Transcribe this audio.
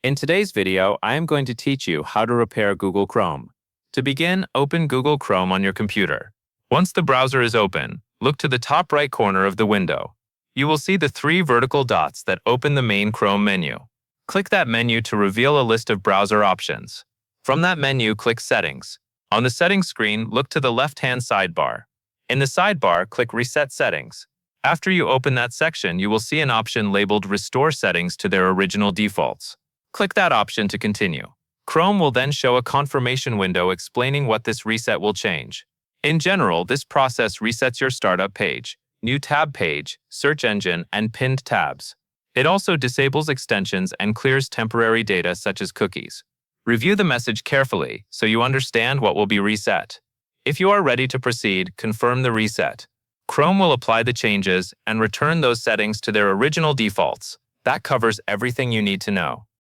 In today's video, I am going to teach you how to repair Google Chrome. To begin, open Google Chrome on your computer. Once the browser is open, look to the top right corner of the window. You will see the three vertical dots that open the main Chrome menu. Click that menu to reveal a list of browser options. From that menu, click Settings. On the Settings screen, look to the left-hand sidebar. In the sidebar, click Reset Settings. After you open that section, you will see an option labeled Restore Settings to their original defaults. Click that option to continue. Chrome will then show a confirmation window explaining what this reset will change. In general, this process resets your startup page, new tab page, search engine, and pinned tabs. It also disables extensions and clears temporary data such as cookies. Review the message carefully so you understand what will be reset. If you are ready to proceed, confirm the reset. Chrome will apply the changes and return those settings to their original defaults. That covers everything you need to know.